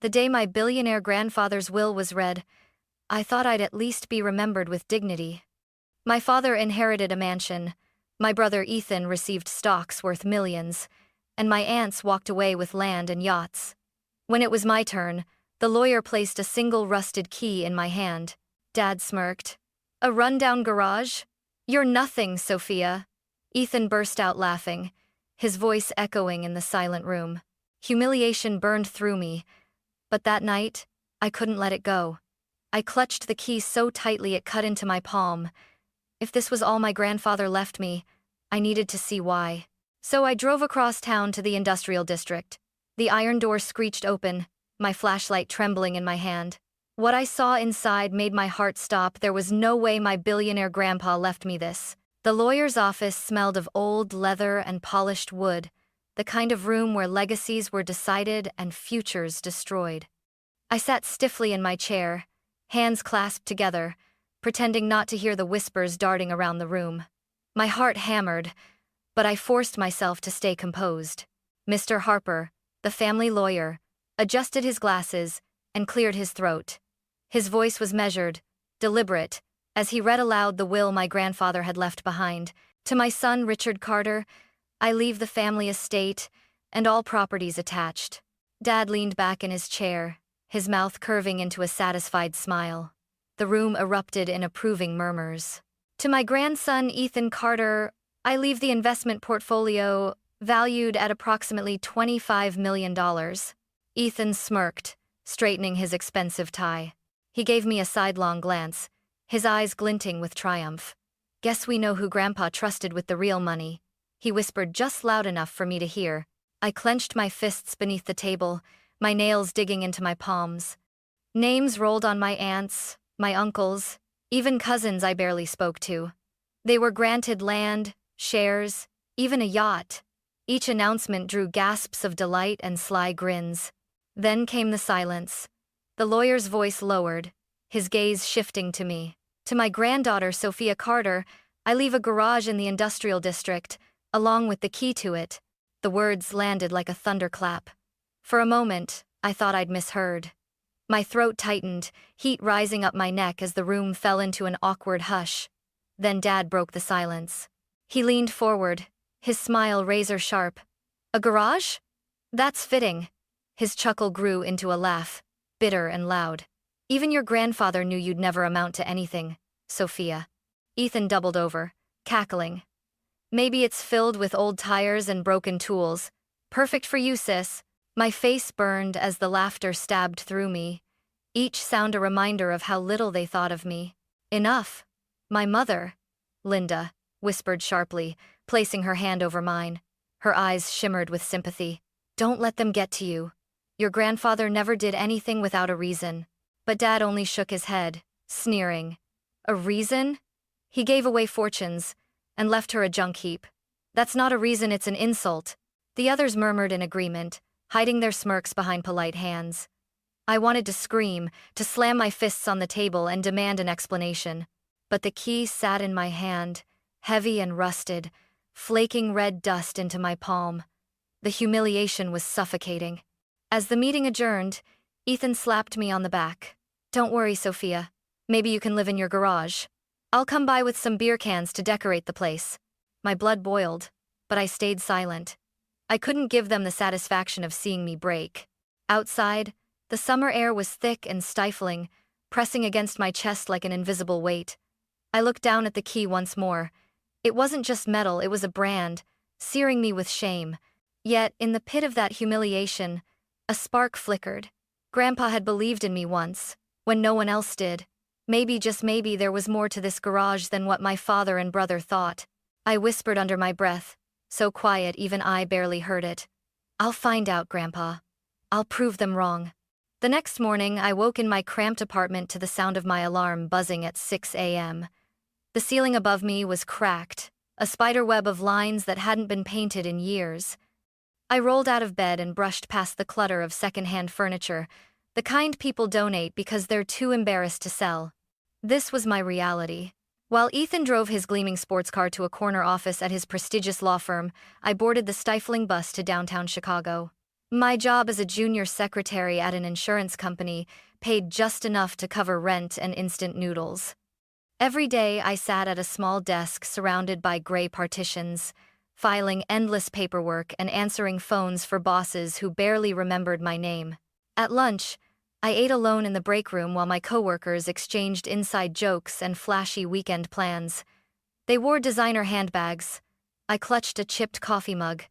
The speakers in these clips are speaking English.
The day my billionaire grandfather's will was read, I thought I'd at least be remembered with dignity. My father inherited a mansion, my brother Ethan received stocks worth millions, and my aunts walked away with land and yachts. When it was my turn, the lawyer placed a single rusted key in my hand. Dad smirked. "A rundown garage? You're nothing, Sophia." Ethan burst out laughing, his voice echoing in the silent room. Humiliation burned through me, but that night, I couldn't let it go. I clutched the key so tightly it cut into my palm. If this was all my grandfather left me, I needed to see why. So I drove across town to the industrial district. The iron door screeched open, my flashlight trembling in my hand. What I saw inside made my heart stop. There was no way my billionaire grandpa left me this. The lawyer's office smelled of old leather and polished wood, the kind of room where legacies were decided and futures destroyed. I sat stiffly in my chair, hands clasped together, pretending not to hear the whispers darting around the room. My heart hammered, but I forced myself to stay composed. Mr. Harper, the family lawyer, adjusted his glasses and cleared his throat. His voice was measured, deliberate, as he read aloud the will my grandfather had left behind. "To my son Richard Carter, I leave the family estate and all properties attached." Dad leaned back in his chair, his mouth curving into a satisfied smile. The room erupted in approving murmurs. "To my grandson Ethan Carter, I leave the investment portfolio valued at approximately $25 million. Ethan smirked, straightening his expensive tie. He gave me a sidelong glance, his eyes glinting with triumph. "Guess we know who Grandpa trusted with the real money," he whispered just loud enough for me to hear. I clenched my fists beneath the table, my nails digging into my palms. Names rolled on my aunts, my uncles, even cousins I barely spoke to. They were granted land, shares, even a yacht. Each announcement drew gasps of delight and sly grins. Then came the silence. The lawyer's voice lowered, his gaze shifting to me. "To my granddaughter Sophia Carter, I leave a garage in the industrial district, along with the key to it." The words landed like a thunderclap. For a moment, I thought I'd misheard. My throat tightened, heat rising up my neck as the room fell into an awkward hush. Then Dad broke the silence. He leaned forward, his smile razor-sharp. "A garage? That's fitting." His chuckle grew into a laugh, bitter and loud. "Even your grandfather knew you'd never amount to anything, Sophia." Ethan doubled over, cackling. "Maybe it's filled with old tires and broken tools. Perfect for you, sis." My face burned as the laughter stabbed through me, each sound a reminder of how little they thought of me. "Enough. My mother," Linda whispered sharply, placing her hand over mine. Her eyes shimmered with sympathy. "Don't let them get to you. Your grandfather never did anything without a reason." But Dad only shook his head, sneering. "A reason? He gave away fortunes and left her a junk heap. That's not a reason, it's an insult." The others murmured in agreement, hiding their smirks behind polite hands. I wanted to scream, to slam my fists on the table and demand an explanation. But the key sat in my hand, heavy and rusted, flaking red dust into my palm. The humiliation was suffocating. As the meeting adjourned, Ethan slapped me on the back. "Don't worry, Sophia. Maybe you can live in your garage. I'll come by with some beer cans to decorate the place." My blood boiled, but I stayed silent. I couldn't give them the satisfaction of seeing me break. Outside, the summer air was thick and stifling, pressing against my chest like an invisible weight. I looked down at the key once more. It wasn't just metal, it was a brand, searing me with shame. Yet, in the pit of that humiliation, a spark flickered. Grandpa had believed in me once, when no one else did. Maybe, just maybe, there was more to this garage than what my father and brother thought. I whispered under my breath, so quiet even I barely heard it. "I'll find out, Grandpa. I'll prove them wrong." The next morning, I woke in my cramped apartment to the sound of my alarm buzzing at 6 a.m. The ceiling above me was cracked, a spiderweb of lines that hadn't been painted in years. I rolled out of bed and brushed past the clutter of secondhand furniture, the kind people donate because they're too embarrassed to sell. This was my reality. While Ethan drove his gleaming sports car to a corner office at his prestigious law firm, I boarded the stifling bus to downtown Chicago. My job as a junior secretary at an insurance company paid just enough to cover rent and instant noodles. Every day I sat at a small desk surrounded by gray partitions, filing endless paperwork and answering phones for bosses who barely remembered my name. At lunch, I ate alone in the break room while my coworkers exchanged inside jokes and flashy weekend plans. They wore designer handbags. I clutched a chipped coffee mug.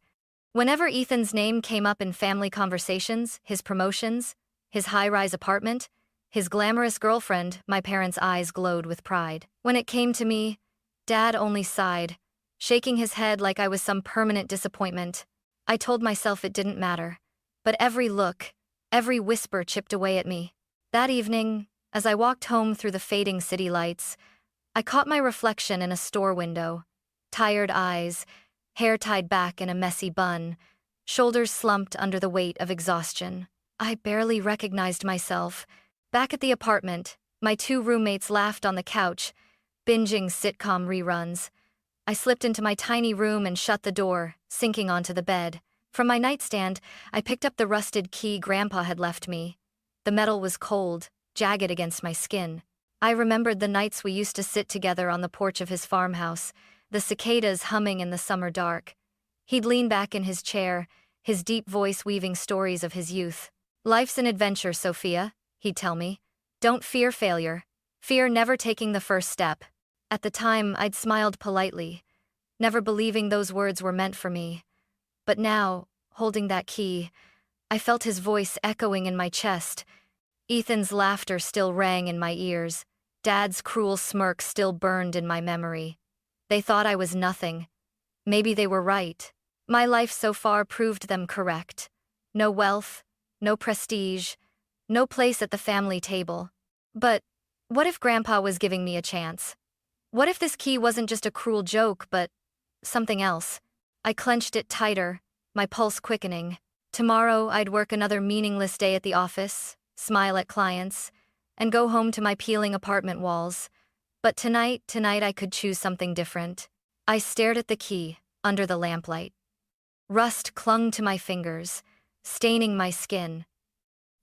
Whenever Ethan's name came up in family conversations, his promotions, his high-rise apartment, his glamorous girlfriend, my parents' eyes glowed with pride. When it came to me, Dad only sighed, shaking his head like I was some permanent disappointment. I told myself it didn't matter, but every look, every whisper chipped away at me. That evening, as I walked home through the fading city lights, I caught my reflection in a store window. Tired eyes, hair tied back in a messy bun, shoulders slumped under the weight of exhaustion. I barely recognized myself. Back at the apartment, my two roommates laughed on the couch, binging sitcom reruns. I slipped into my tiny room and shut the door, sinking onto the bed. From my nightstand, I picked up the rusted key Grandpa had left me. The metal was cold, jagged against my skin. I remembered the nights we used to sit together on the porch of his farmhouse, the cicadas humming in the summer dark. He'd lean back in his chair, his deep voice weaving stories of his youth. "Life's an adventure, Sophia," he'd tell me. "Don't fear failure. Fear never taking the first step." At the time, I'd smiled politely, never believing those words were meant for me. But now, holding that key, I felt his voice echoing in my chest. Ethan's laughter still rang in my ears. Dad's cruel smirk still burned in my memory. They thought I was nothing. Maybe they were right. My life so far proved them correct. No wealth, no prestige, no place at the family table. But what if Grandpa was giving me a chance? What if this key wasn't just a cruel joke, but something else? I clenched it tighter, my pulse quickening. Tomorrow I'd work another meaningless day at the office, smile at clients, and go home to my peeling apartment walls. But tonight I could choose something different. I stared at the key, under the lamplight. Rust clung to my fingers, staining my skin.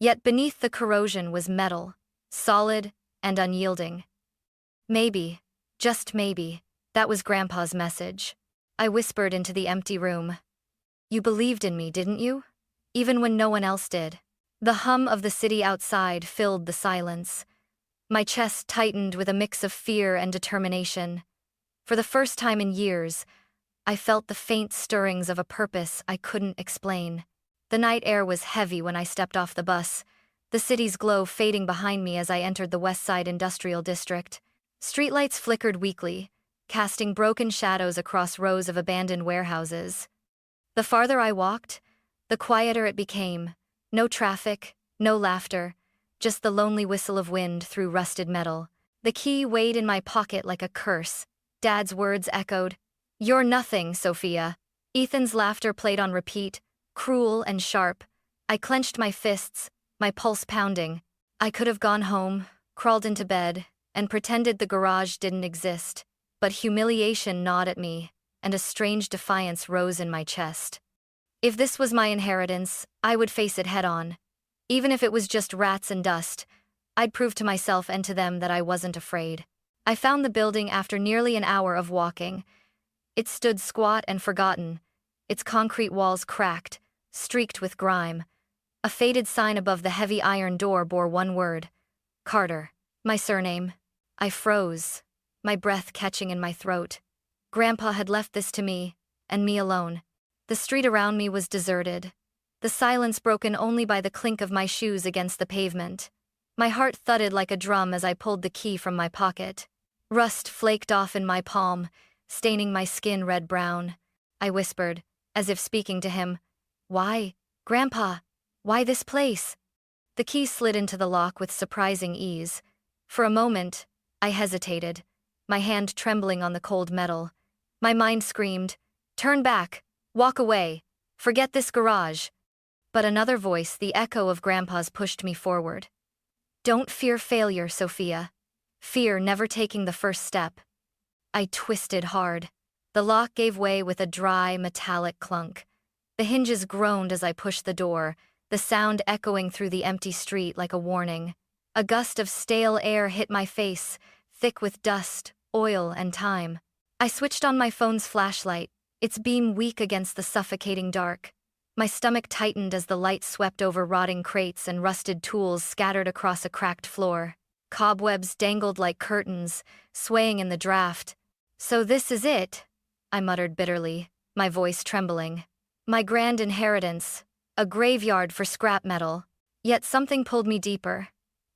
Yet beneath the corrosion was metal, solid and unyielding. Maybe, just maybe, that was Grandpa's message. I whispered into the empty room. "You believed in me, didn't you? Even when no one else did." The hum of the city outside filled the silence. My chest tightened with a mix of fear and determination. For the first time in years, I felt the faint stirrings of a purpose I couldn't explain. The night air was heavy when I stepped off the bus, the city's glow fading behind me as I entered the West Side Industrial District. Streetlights flickered weakly, casting broken shadows across rows of abandoned warehouses. The farther I walked, the quieter it became. No traffic, no laughter, just the lonely whistle of wind through rusted metal. The key weighed in my pocket like a curse. Dad's words echoed, "You're nothing, Sophia." Ethan's laughter played on repeat, cruel and sharp. I clenched my fists, my pulse pounding. I could have gone home, crawled into bed, and pretended the garage didn't exist. But humiliation gnawed at me, and a strange defiance rose in my chest. If this was my inheritance, I would face it head-on. Even if it was just rats and dust, I'd prove to myself and to them that I wasn't afraid. I found the building after nearly an hour of walking. It stood squat and forgotten, its concrete walls cracked, streaked with grime. A faded sign above the heavy iron door bore one word: Carter, my surname. I froze, my breath catching in my throat. Grandpa had left this to me, and me alone. The street around me was deserted, the silence broken only by the clink of my shoes against the pavement. My heart thudded like a drum as I pulled the key from my pocket. Rust flaked off in my palm, staining my skin red-brown. I whispered, as if speaking to him, "Why, Grandpa? Why this place?" The key slid into the lock with surprising ease. For a moment, I hesitated, my hand trembling on the cold metal. My mind screamed, "Turn back! Walk away! Forget this garage!" But another voice, the echo of Grandpa's, pushed me forward. "Don't fear failure, Sophia. Fear never taking the first step." I twisted hard. The lock gave way with a dry, metallic clunk. The hinges groaned as I pushed the door, the sound echoing through the empty street like a warning. A gust of stale air hit my face, thick with dust, oil, and time. I switched on my phone's flashlight, its beam weak against the suffocating dark. My stomach tightened as the light swept over rotting crates and rusted tools scattered across a cracked floor. Cobwebs dangled like curtains, swaying in the draft. "So this is it," I muttered bitterly, my voice trembling. My grand inheritance, a graveyard for scrap metal. Yet something pulled me deeper.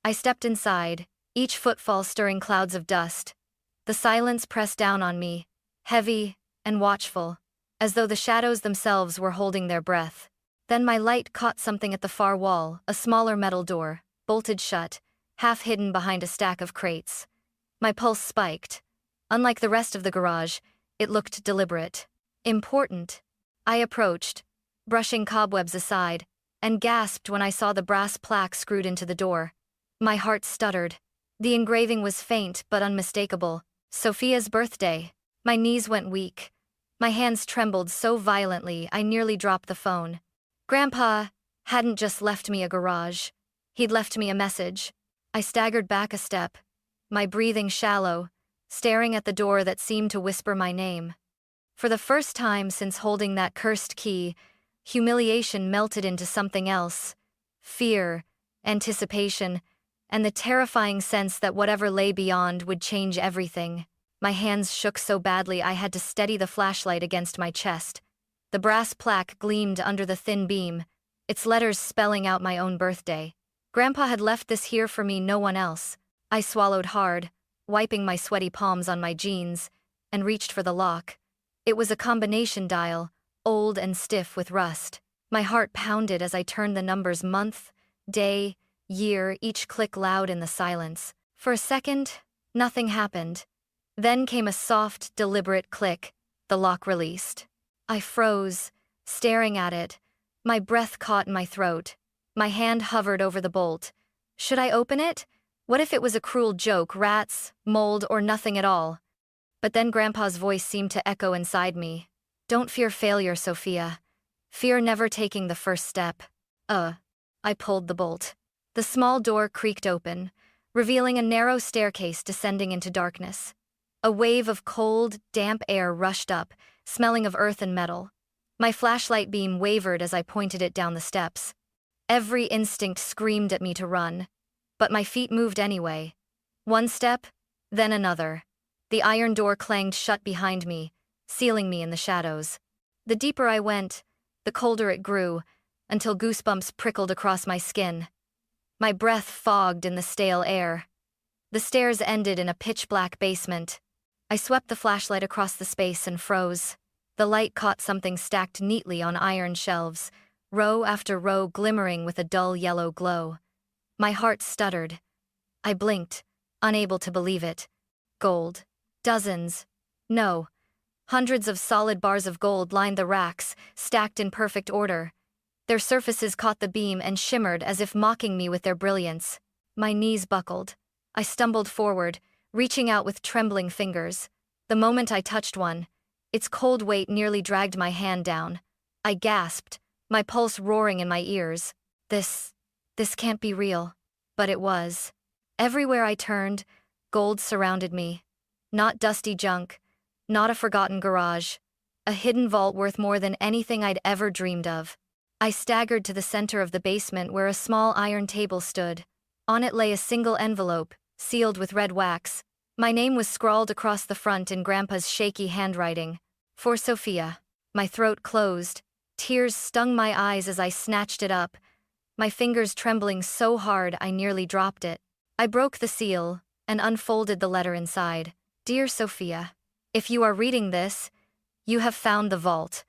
I stepped inside, each footfall stirring clouds of dust. The silence pressed down on me, heavy and watchful, as though the shadows themselves were holding their breath. Then my light caught something at the far wall, a smaller metal door, bolted shut, half hidden behind a stack of crates. My pulse spiked. Unlike the rest of the garage, it looked deliberate. Important. I approached, brushing cobwebs aside, and gasped when I saw the brass plaque screwed into the door. My heart stuttered. The engraving was faint but unmistakable. Sophia's birthday. My knees went weak. My hands trembled so violently I nearly dropped the phone. Grandpa hadn't just left me a garage. He'd left me a message. I staggered back a step, my breathing shallow, staring at the door that seemed to whisper my name. For the first time since holding that cursed key, humiliation melted into something else. Fear, anticipation, and the terrifying sense that whatever lay beyond would change everything. My hands shook so badly I had to steady the flashlight against my chest. The brass plaque gleamed under the thin beam, its letters spelling out my own birthday. Grandpa had left this here for me, no one else. I swallowed hard, wiping my sweaty palms on my jeans, and reached for the lock. It was a combination dial, old and stiff with rust. My heart pounded as I turned the numbers month, day, year, each click loud in the silence. For a second, nothing happened. Then came a soft, deliberate click. The lock released. I froze, staring at it, my breath caught in my throat. My hand hovered over the bolt. Should I open it? What if it was a cruel joke, rats, mold, or nothing at all? But then Grandpa's voice seemed to echo inside me. Don't fear failure, Sophia. Fear never taking the first step. I pulled the bolt. The small door creaked open, revealing a narrow staircase descending into darkness. A wave of cold, damp air rushed up, smelling of earth and metal. My flashlight beam wavered as I pointed it down the steps. Every instinct screamed at me to run, but my feet moved anyway. One step, then another. The iron door clanged shut behind me, sealing me in the shadows. The deeper I went, the colder it grew, until goosebumps prickled across my skin. My breath fogged in the stale air. The stairs ended in a pitch-black basement. I swept the flashlight across the space and froze. The light caught something stacked neatly on iron shelves, row after row glimmering with a dull yellow glow. My heart stuttered. I blinked, unable to believe it. Gold. Dozens. No. Hundreds of solid bars of gold lined the racks, stacked in perfect order. Their surfaces caught the beam and shimmered as if mocking me with their brilliance. My knees buckled. I stumbled forward, reaching out with trembling fingers. The moment I touched one, its cold weight nearly dragged my hand down. I gasped, my pulse roaring in my ears. This can't be real. But it was. Everywhere I turned, gold surrounded me. Not dusty junk, not a forgotten garage. A hidden vault worth more than anything I'd ever dreamed of. I staggered to the center of the basement where a small iron table stood. On it lay a single envelope, sealed with red wax. My name was scrawled across the front in Grandpa's shaky handwriting. For Sophia. My throat closed. Tears stung my eyes as I snatched it up, my fingers trembling so hard I nearly dropped it. I broke the seal and unfolded the letter inside. Dear Sophia, if you are reading this, you have found the vault.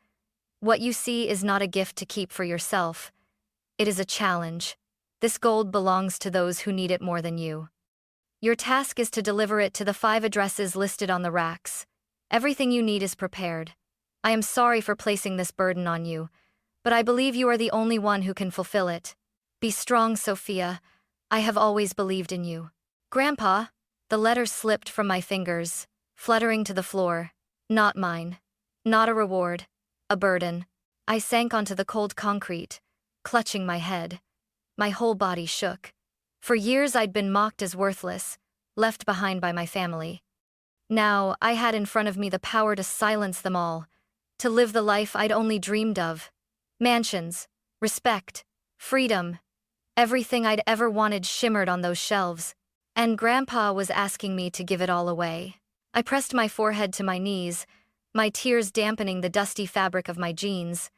What you see is not a gift to keep for yourself. It is a challenge. This gold belongs to those who need it more than you. Your task is to deliver it to the 5 addresses listed on the racks. Everything you need is prepared. I am sorry for placing this burden on you, but I believe you are the only one who can fulfill it. Be strong, Sophia. I have always believed in you. Grandpa. The letter slipped from my fingers, fluttering to the floor. Not mine. Not a reward. A burden. I sank onto the cold concrete, clutching my head. My whole body shook. For years I'd been mocked as worthless, left behind by my family. Now, I had in front of me the power to silence them all, to live the life I'd only dreamed of. Mansions, respect, freedom, everything I'd ever wanted shimmered on those shelves, and Grandpa was asking me to give it all away. I pressed my forehead to my knees, my tears dampening the dusty fabric of my jeans.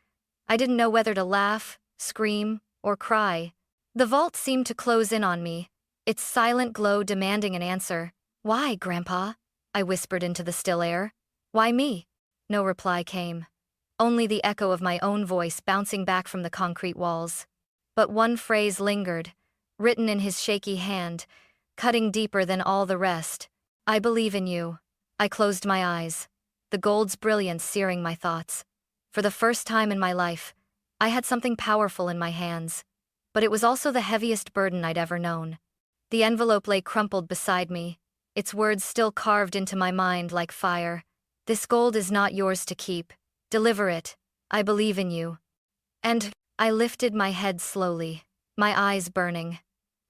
I didn't know whether to laugh, scream, or cry. The vault seemed to close in on me, its silent glow demanding an answer. "Why, Grandpa?" I whispered into the still air. "Why me?" No reply came. Only the echo of my own voice bouncing back from the concrete walls. But one phrase lingered, written in his shaky hand, cutting deeper than all the rest. "I believe in you." I closed my eyes, the gold's brilliance searing my thoughts. For the first time in my life, I had something powerful in my hands. But it was also the heaviest burden I'd ever known. The envelope lay crumpled beside me, its words still carved into my mind like fire. "This gold is not yours to keep. Deliver it. I believe in you." And I lifted my head slowly, my eyes burning.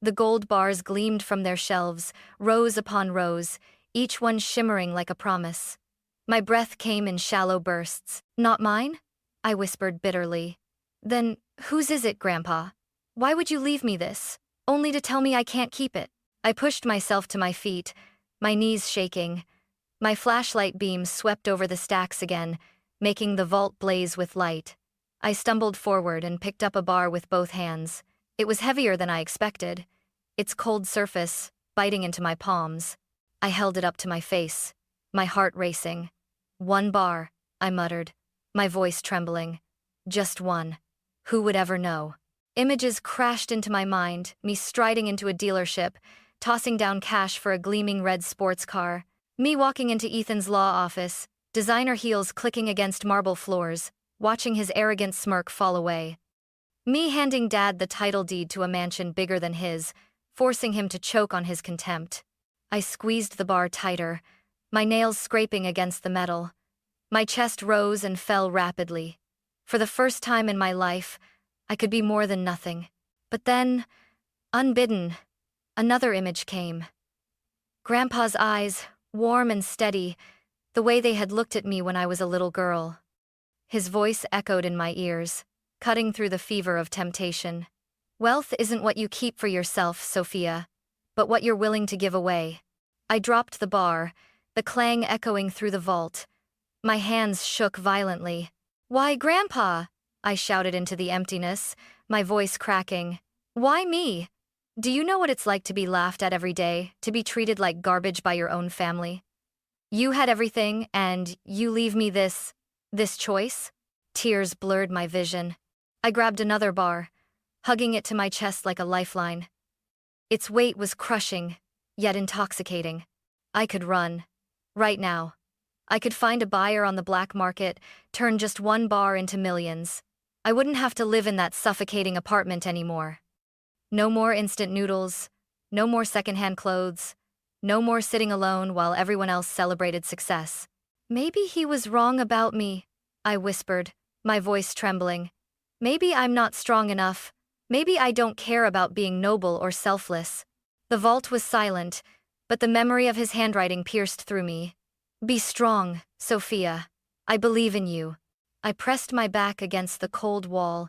The gold bars gleamed from their shelves, rows upon rows, each one shimmering like a promise. My breath came in shallow bursts. "Not mine?" I whispered bitterly. "Then whose is it, Grandpa? Why would you leave me this, only to tell me I can't keep it?" I pushed myself to my feet, my knees shaking. My flashlight beam swept over the stacks again, making the vault blaze with light. I stumbled forward and picked up a bar with both hands. It was heavier than I expected, its cold surface biting into my palms. I held it up to my face, my heart racing. "One bar," I muttered, my voice trembling. "Just one. Who would ever know?" Images crashed into my mind, me striding into a dealership, tossing down cash for a gleaming red sports car. Me walking into Ethan's law office, designer heels clicking against marble floors, watching his arrogant smirk fall away. Me handing Dad the title deed to a mansion bigger than his, forcing him to choke on his contempt. I squeezed the bar tighter, my nails scraping against the metal. My chest rose and fell rapidly. For the first time in my life, I could be more than nothing. But then, unbidden, another image came. Grandpa's eyes, warm and steady, the way they had looked at me when I was a little girl. His voice echoed in my ears, cutting through the fever of temptation. "Wealth isn't what you keep for yourself, Sophia, but what you're willing to give away." I dropped the bar, the clang echoing through the vault. My hands shook violently. "Why, Grandpa?" I shouted into the emptiness, my voice cracking. "Why me? Do you know what it's like to be laughed at every day, to be treated like garbage by your own family? You had everything, and you leave me this choice?" Tears blurred my vision. I grabbed another bar, hugging it to my chest like a lifeline. Its weight was crushing, yet intoxicating. I could run. Right now. I could find a buyer on the black market, turn just one bar into millions. I wouldn't have to live in that suffocating apartment anymore. No more instant noodles, no more secondhand clothes, no more sitting alone while everyone else celebrated success. "Maybe he was wrong about me," I whispered, my voice trembling. "Maybe I'm not strong enough. Maybe I don't care about being noble or selfless." The vault was silent, but the memory of his handwriting pierced through me. "Be strong, Sophia. I believe in you." I pressed my back against the cold wall,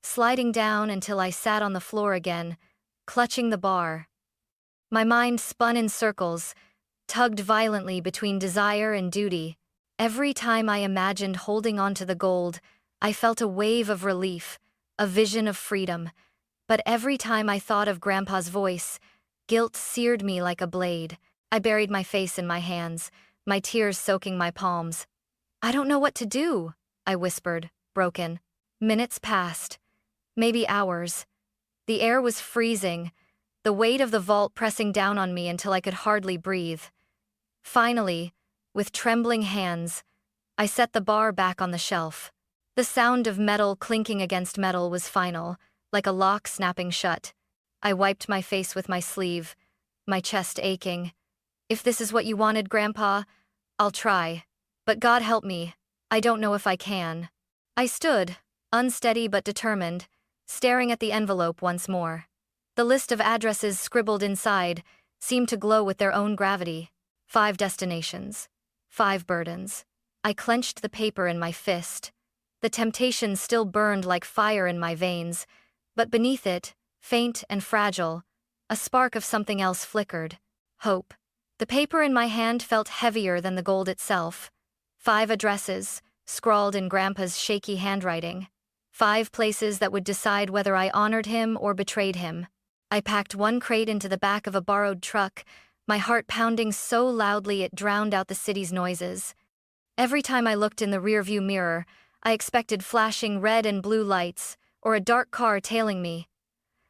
sliding down until I sat on the floor again, clutching the bar. My mind spun in circles, tugged violently between desire and duty. Every time I imagined holding on to the gold, I felt a wave of relief, a vision of freedom. But every time I thought of Grandpa's voice, guilt seared me like a blade. I buried my face in my hands, my tears soaking my palms. "I don't know what to do," I whispered, broken. Minutes passed, maybe hours. The air was freezing, the weight of the vault pressing down on me until I could hardly breathe. Finally, with trembling hands, I set the bar back on the shelf. The sound of metal clinking against metal was final, like a lock snapping shut. I wiped my face with my sleeve, my chest aching. "If this is what you wanted, Grandpa, I'll try. But God help me, I don't know if I can." I stood, unsteady but determined, staring at the envelope once more. The list of addresses scribbled inside seemed to glow with their own gravity. 5 destinations. 5 burdens. I clenched the paper in my fist. The temptation still burned like fire in my veins, but beneath it, faint and fragile, a spark of something else flickered. Hope. The paper in my hand felt heavier than the gold itself. 5 addresses, scrawled in Grandpa's shaky handwriting. 5 places that would decide whether I honored him or betrayed him. I packed one crate into the back of a borrowed truck, my heart pounding so loudly it drowned out the city's noises. Every time I looked in the rearview mirror, I expected flashing red and blue lights, or a dark car tailing me.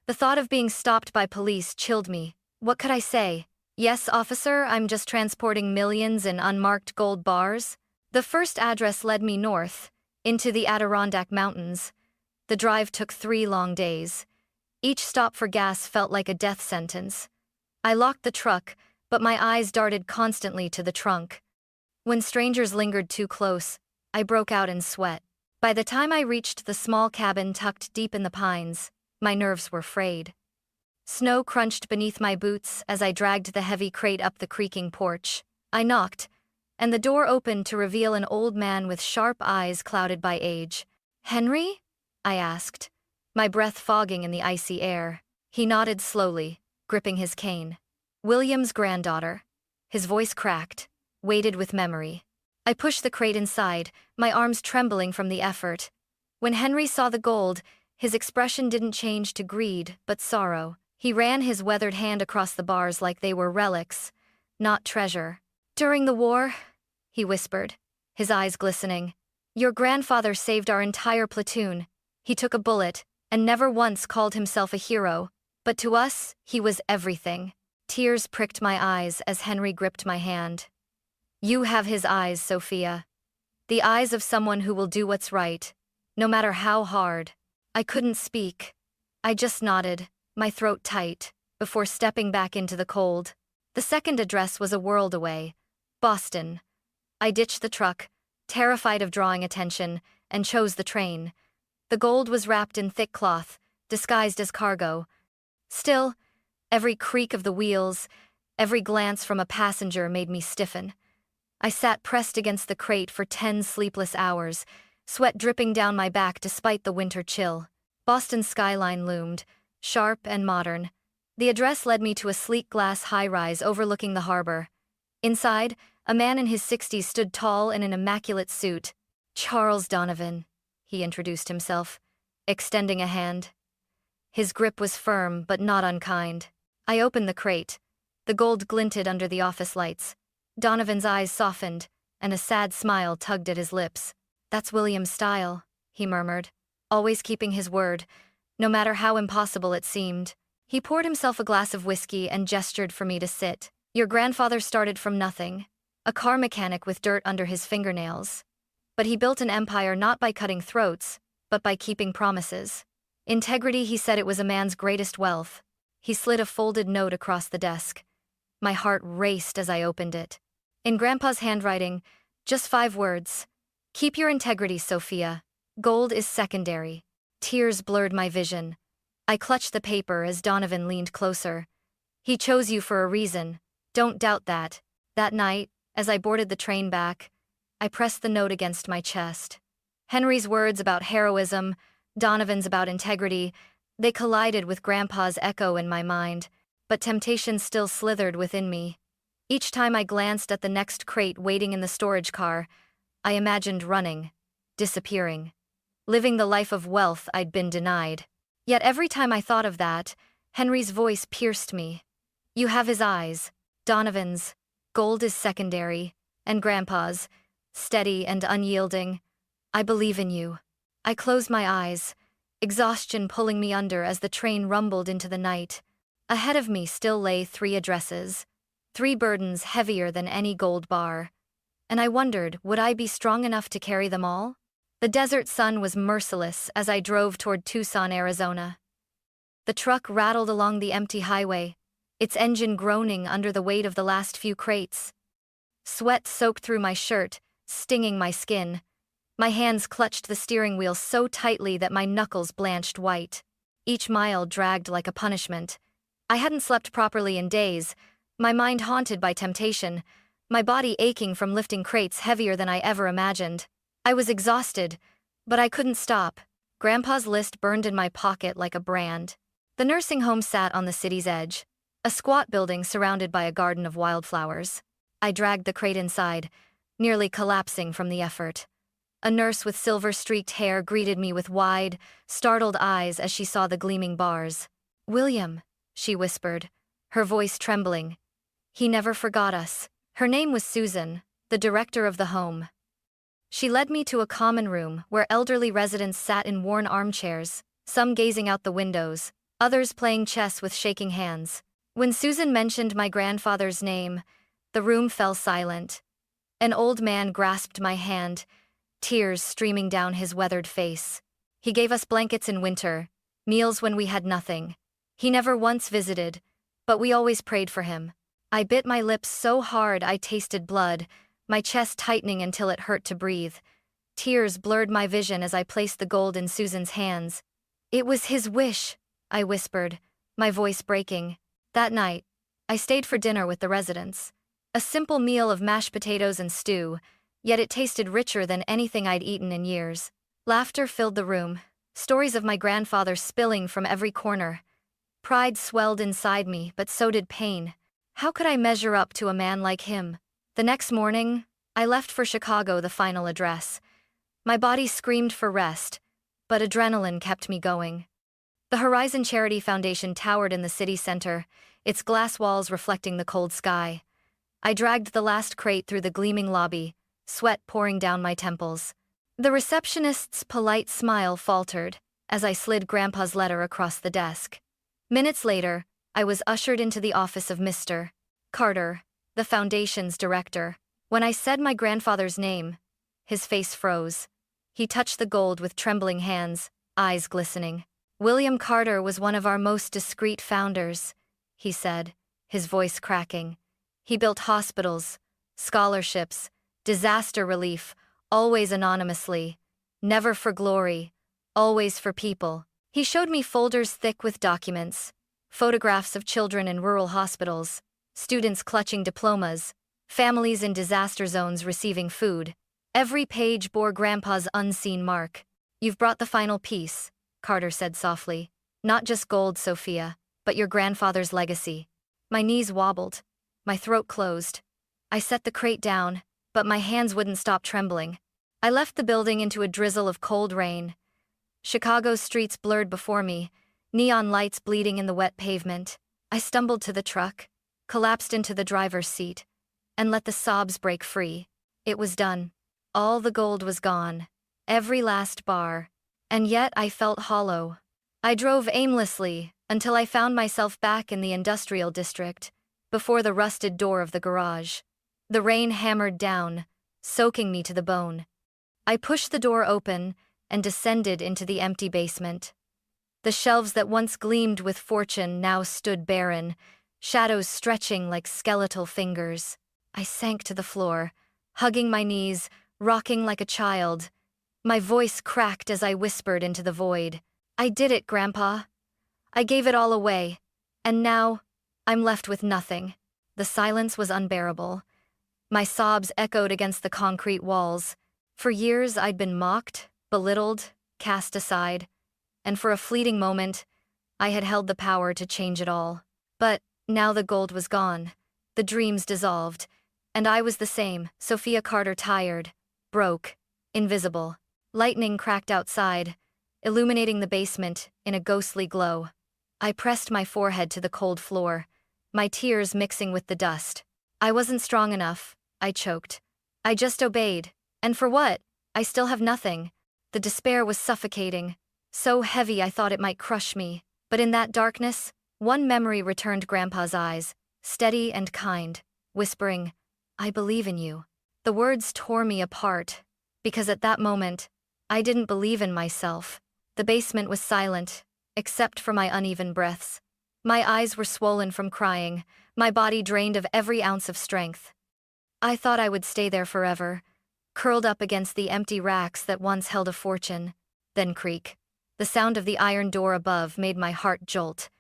The thought of being stopped by police chilled me. What could I say? Yes, officer, I'm just transporting millions in unmarked gold bars. The first address led me north, into the Adirondack Mountains. The drive took 3 long days. Each stop for gas felt like a death sentence. I locked the truck, but my eyes darted constantly to the trunk. When strangers lingered too close, I broke out in sweat. By the time I reached the small cabin tucked deep in the pines, my nerves were frayed. Snow crunched beneath my boots as I dragged the heavy crate up the creaking porch. I knocked, and the door opened to reveal an old man with sharp eyes clouded by age. "Henry?" I asked, my breath fogging in the icy air. He nodded slowly, gripping his cane. "William's granddaughter." His voice cracked, weighted with memory. I pushed the crate inside, my arms trembling from the effort. When Henry saw the gold, his expression didn't change to greed, but sorrow. He ran his weathered hand across the bars like they were relics, not treasure. "During the war," he whispered, his eyes glistening, "your grandfather saved our entire platoon. He took a bullet, and never once called himself a hero, but to us, he was everything." Tears pricked my eyes as Henry gripped my hand. "You have his eyes, Sophia. The eyes of someone who will do what's right, no matter how hard." I couldn't speak. I just nodded, my throat tight, before stepping back into the cold. The second address was a world away. Boston. I ditched the truck, terrified of drawing attention, and chose the train. The gold was wrapped in thick cloth, disguised as cargo. Still, every creak of the wheels, every glance from a passenger made me stiffen. I sat pressed against the crate for 10 sleepless hours, sweat dripping down my back despite the winter chill. Boston's skyline loomed, sharp and modern. The address led me to a sleek glass high-rise overlooking the harbor. Inside, a man in his 60s stood tall in an immaculate suit. "Charles Donovan," he introduced himself, extending a hand. His grip was firm but not unkind. I opened the crate. The gold glinted under the office lights. Donovan's eyes softened, and a sad smile tugged at his lips. "That's William's style," he murmured, always keeping his word, no matter how impossible it seemed. He poured himself a glass of whiskey and gestured for me to sit. "Your grandfather started from nothing, a car mechanic with dirt under his fingernails. But he built an empire not by cutting throats, but by keeping promises. Integrity, he said, it was a man's greatest wealth." He slid a folded note across the desk. My heart raced as I opened it. In Grandpa's handwriting, just 5 words. "Keep your integrity, Sophia. Gold is secondary." Tears blurred my vision. I clutched the paper as Donovan leaned closer. "He chose you for a reason. Don't doubt that." That night, as I boarded the train back, I pressed the note against my chest. Henry's words about heroism, Donovan's about integrity, they collided with Grandpa's echo in my mind, but temptation still slithered within me. Each time I glanced at the next crate waiting in the storage car, I imagined running, disappearing, living the life of wealth I'd been denied. Yet every time I thought of that, Henry's voice pierced me. "You have his eyes, Donovan's. Gold is secondary, and Grandpa's, steady and unyielding. I believe in you." I closed my eyes, exhaustion pulling me under as the train rumbled into the night. Ahead of me still lay 3 addresses, 3 burdens heavier than any gold bar. And I wondered, would I be strong enough to carry them all? The desert sun was merciless as I drove toward Tucson, Arizona. The truck rattled along the empty highway, its engine groaning under the weight of the last few crates. Sweat soaked through my shirt, stinging my skin. My hands clutched the steering wheel so tightly that my knuckles blanched white. Each mile dragged like a punishment. I hadn't slept properly in days, my mind haunted by temptation, my body aching from lifting crates heavier than I ever imagined. I was exhausted, but I couldn't stop. Grandpa's list burned in my pocket like a brand. The nursing home sat on the city's edge, a squat building surrounded by a garden of wildflowers. I dragged the crate inside, nearly collapsing from the effort. A nurse with silver-streaked hair greeted me with wide, startled eyes as she saw the gleaming bars. "William," she whispered, her voice trembling. "He never forgot us." Her name was Susan, the director of the home. She led me to a common room where elderly residents sat in worn armchairs, some gazing out the windows, others playing chess with shaking hands. When Susan mentioned my grandfather's name, the room fell silent. An old man grasped my hand, tears streaming down his weathered face. He gave us blankets in winter, meals when we had nothing. He never once visited, but we always prayed for him. I bit my lips so hard I tasted blood, my chest tightening until it hurt to breathe. Tears blurred my vision as I placed the gold in Susan's hands. "It was his wish," I whispered, my voice breaking. That night, I stayed for dinner with the residents. A simple meal of mashed potatoes and stew, yet it tasted richer than anything I'd eaten in years. Laughter filled the room, stories of my grandfather spilling from every corner. Pride swelled inside me, but so did pain. How could I measure up to a man like him? The next morning, I left for Chicago, the final address. My body screamed for rest, but adrenaline kept me going. The Horizon Charity Foundation towered in the city center, its glass walls reflecting the cold sky. I dragged the last crate through the gleaming lobby, sweat pouring down my temples. The receptionist's polite smile faltered as I slid Grandpa's letter across the desk. Minutes later, I was ushered into the office of Mr. Carter, the foundation's director. When I said my grandfather's name, his face froze. He touched the gold with trembling hands, eyes glistening. "William Carter was one of our most discreet founders," he said, his voice cracking. "He built hospitals, scholarships, disaster relief, always anonymously, never for glory, always for people." He showed me folders thick with documents, photographs of children in rural hospitals, students clutching diplomas, families in disaster zones receiving food. Every page bore Grandpa's unseen mark. "You've brought the final piece," Carter said softly. "Not just gold, Sophia, but your grandfather's legacy." My knees wobbled, my throat closed. I set the crate down, but my hands wouldn't stop trembling. I left the building into a drizzle of cold rain. Chicago's streets blurred before me, neon lights bleeding in the wet pavement. I stumbled to the truck, collapsed into the driver's seat, and let the sobs break free. It was done. All the gold was gone, every last bar, and yet I felt hollow. I drove aimlessly until I found myself back in the industrial district, before the rusted door of the garage. The rain hammered down, soaking me to the bone. I pushed the door open and descended into the empty basement. The shelves that once gleamed with fortune now stood barren, shadows stretching like skeletal fingers. I sank to the floor, hugging my knees, rocking like a child. My voice cracked as I whispered into the void. "I did it, Grandpa. I gave it all away, and now I'm left with nothing." The silence was unbearable. My sobs echoed against the concrete walls. For years I'd been mocked, belittled, cast aside, and for a fleeting moment, I had held the power to change it all. But now the gold was gone, the dreams dissolved, and I was the same, Sophia Carter, tired, broke, invisible. Lightning cracked outside, illuminating the basement in a ghostly glow. I pressed my forehead to the cold floor, my tears mixing with the dust. "I wasn't strong enough," I choked. "I just obeyed. And for what? I still have nothing." The despair was suffocating, so heavy I thought it might crush me. But in that darkness, one memory returned. Grandpa's eyes, steady and kind, whispering, "I believe in you." The words tore me apart, because at that moment, I didn't believe in myself. The basement was silent, except for my uneven breaths. My eyes were swollen from crying, my body drained of every ounce of strength. I thought I would stay there forever, curled up against the empty racks that once held a fortune. Then creak. The sound of the iron door above made my heart jolt.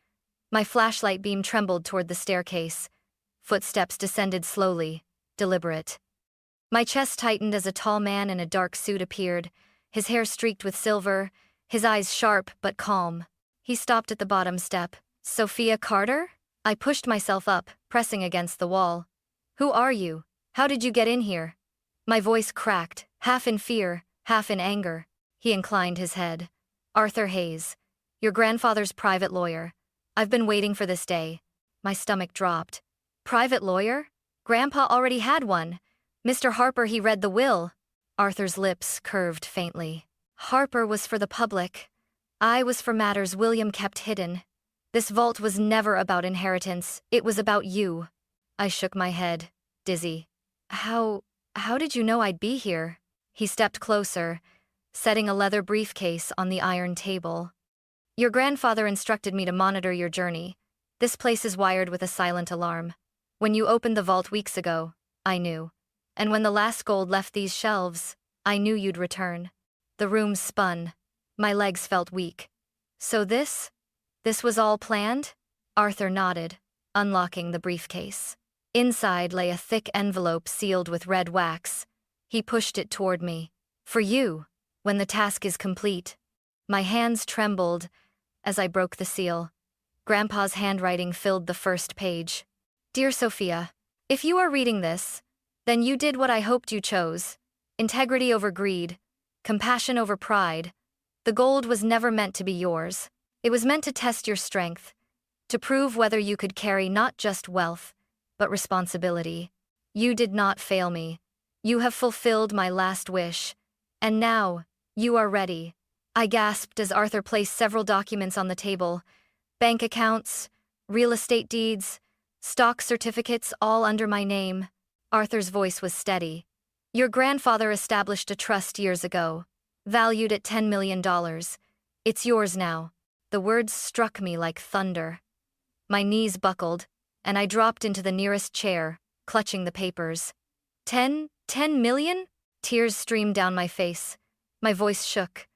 My flashlight beam trembled toward the staircase. Footsteps descended slowly, deliberate. My chest tightened as a tall man in a dark suit appeared, his hair streaked with silver, his eyes sharp but calm. He stopped at the bottom step. "Sophia Carter?" I pushed myself up, pressing against the wall. "Who are you? How did you get in here?" My voice cracked, half in fear, half in anger. He inclined his head. "Arthur Hayes, your grandfather's private lawyer. I've been waiting for this day." My stomach dropped. Private lawyer? Grandpa already had one. Mr. Harper, he read the will. Arthur's lips curved faintly. Harper was for the public. I was for matters William kept hidden. This vault was never about inheritance, it was about you. I shook my head, dizzy. How did you know I'd be here?" He stepped closer, setting a leather briefcase on the iron table. "Your grandfather instructed me to monitor your journey. This place is wired with a silent alarm. When you opened the vault weeks ago, I knew. And when the last gold left these shelves, I knew you'd return." The room spun. My legs felt weak. "So this was all planned?" Arthur nodded, unlocking the briefcase. Inside lay a thick envelope sealed with red wax. He pushed it toward me. "For you, when the task is complete." My hands trembled as I broke the seal. Grandpa's handwriting filled the first page. "Dear Sophia, if you are reading this, then you did what I hoped you chose. Integrity over greed, compassion over pride. The gold was never meant to be yours. It was meant to test your strength, to prove whether you could carry not just wealth, but responsibility. You did not fail me. You have fulfilled my last wish. And now, you are ready." I gasped as Arthur placed several documents on the table. Bank accounts, real estate deeds, stock certificates, all under my name. Arthur's voice was steady. "Your grandfather established a trust years ago, valued at $10 million. It's yours now." The words struck me like thunder. My knees buckled, and I dropped into the nearest chair, clutching the papers. $10 million? Tears streamed down my face. My voice shook.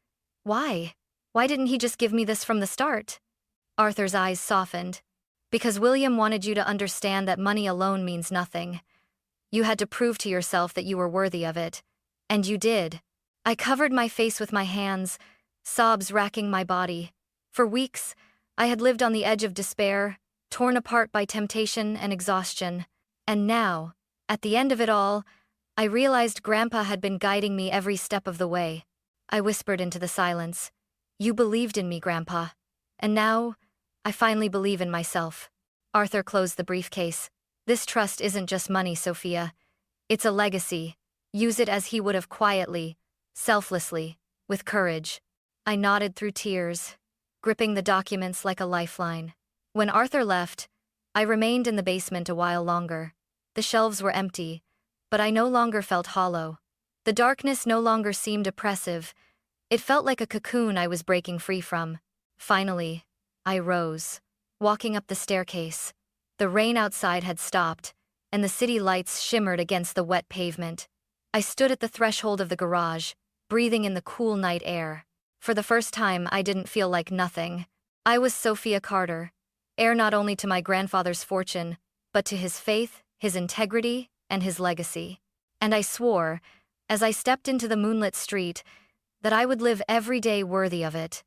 Why? Why didn't he just give me this from the start? Arthur's eyes softened. "Because William wanted you to understand that money alone means nothing. You had to prove to yourself that you were worthy of it. And you did." I covered my face with my hands, sobs racking my body. For weeks, I had lived on the edge of despair, torn apart by temptation and exhaustion. And now, at the end of it all, I realized Grandpa had been guiding me every step of the way. I whispered into the silence, "You believed in me, Grandpa. And now, I finally believe in myself." Arthur closed the briefcase. "This trust isn't just money, Sophia. It's a legacy. Use it as he would have, quietly, selflessly, with courage." I nodded through tears, gripping the documents like a lifeline. When Arthur left, I remained in the basement a while longer. The shelves were empty, but I no longer felt hollow. The darkness no longer seemed oppressive. It felt like a cocoon I was breaking free from. Finally, I rose, walking up the staircase. The rain outside had stopped, and the city lights shimmered against the wet pavement. I stood at the threshold of the garage, breathing in the cool night air. For the first time, I didn't feel like nothing. I was Sophia Carter, heir not only to my grandfather's fortune, but to his faith, his integrity, and his legacy. And I swore, as I stepped into the moonlit street, that I would live every day worthy of it.